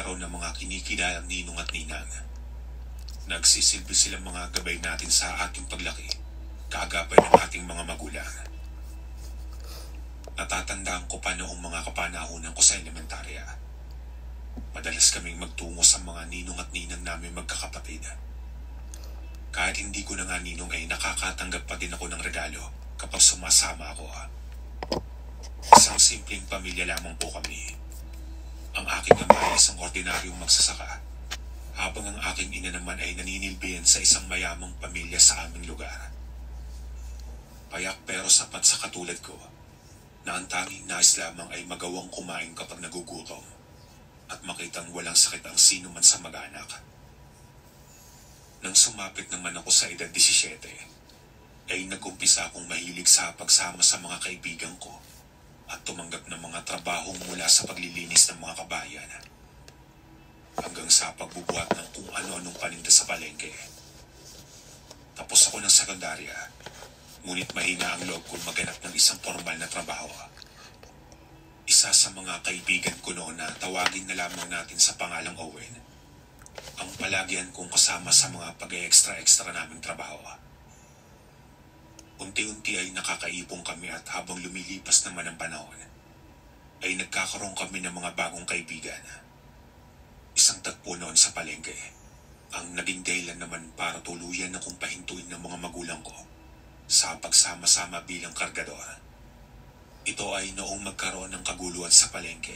nagkaroon ng mga kinikilalang ninong at ninang. Nagsisilbi silang mga gabay natin sa ating paglaki, kaagapay ng ating mga magulang. Natatandaan ko pa noong mga kapanahunan ko sa elementarya. Madalas kaming magtungo sa mga ninong at ninang namin magkakapatid. Kahit hindi ko na nga ninong ay nakakatanggap pa din ako ng regalo kapag sumasama ako. Isang simpleng pamilya lamang po kami. Ang aking ama ay isang ordinaryong magsasaka, habang ang aking ina naman ay naninilbihan sa isang mayamang pamilya sa aming lugar. Payak pero sapat sa katulad ko, na ang tanging nais lamang ay magawang kumain kapag nagugutom, at makitang walang sakit ang sino man sa mag-anak. Nang sumapit naman ako sa edad 17, ay nag-umpisa akong mahilig sa pagsama sa mga kaibigan ko at tumanggap ng mga trabahong mula sa paglilinis ng mga kabayan hanggang sa pagbubuhat ng kung ano-anong paninda sa palengke. Tapos ako ng sekundarya, ngunit mahina ang loob kong maganap ng isang formal na trabaho. Isa sa mga kaibigan ko noon na tawagin na lamang natin sa pangalang Owen, ang palagian kong kasama sa mga pag-extra-extra naming trabaho. Unti-unti ay nakakaipong kami at habang lumilipas naman ang panahon, ay nagkakaroon kami ng mga bagong kaibigan. Isang tagpo noon sa palengke, ang naging dahilan naman para tuluyan akong pahintuin ng mga magulang ko sa pagsama-sama bilang kargador. Ito ay noong magkaroon ng kaguluhan sa palengke,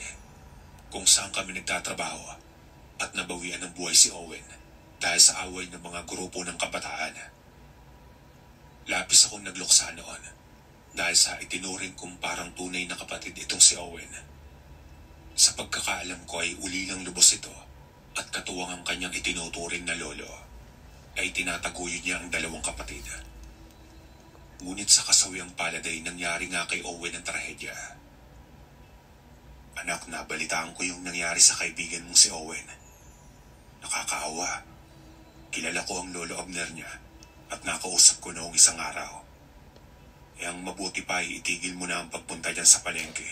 kung saan kami nagtatrabaho at nabawian ng buhay si Owen dahil sa away ng mga grupo ng kabataan. Labis akong nagluksa noon dahil sa itinuring kong parang tunay na kapatid itong si Owen. Sa pagkakaalam ko ay ulilang lubos ito at katuwang ang kanyang itinuturing na lolo ay tinataguyod niya ang dalawang kapatid. Ngunit sa kasawiang palad ay nangyari nga kay Owen ang trahedya. Anak, nabalitaan ko yung nangyari sa kaibigan mong si Owen. Nakakaawa. Kilala ko ang lolo Abner niya at nakausap ko noong isang araw. Ang mabuti pa ay itigil mo na ang pagpunta dyan sa palengke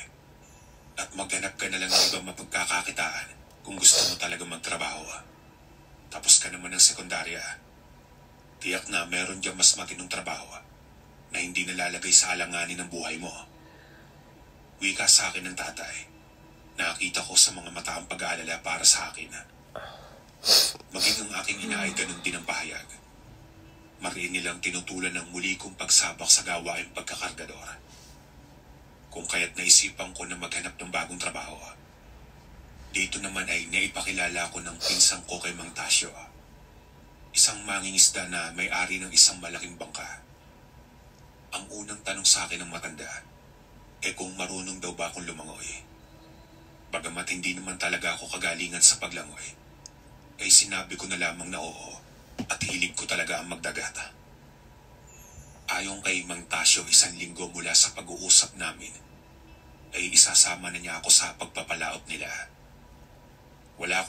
at maghanap ka na lang ng ibang mapagkakakitaan kung gusto mo talaga magtrabaho. Tapos ka naman ng sekundarya. Tiyak na meron dyan mas matinong trabaho na hindi nalalagay sa alanganin ng buhay mo. Wika sa akin ng tatay. Nakita ko sa mga mata ang pag-aalala para sa akin. Maging ang aking ina ay ganun din ang pahayag. Mariin nilang tinutulan ng muli kong pagsabak sa gawaing pagkakargador. Kung kaya't naisipan ko na maghanap ng bagong trabaho. Dito naman ay naipakilala ko ng pinsang ko kay Mang Tasyo. Isang mangingisda na may-ari ng isang malaking bangka. Ang unang tanong sa akin ng matanda, kung marunong daw ba akong lumangoy. Bagamat hindi naman talaga ako kagalingan sa paglangoy, sinabi ko na lamang na oo at hilig ko talaga ang magdagat. Ayon kay Mang Tasyo, 1 linggo mula sa pag-uusap namin, ay isasama na niya ako sa pagpapalaot nila. Wala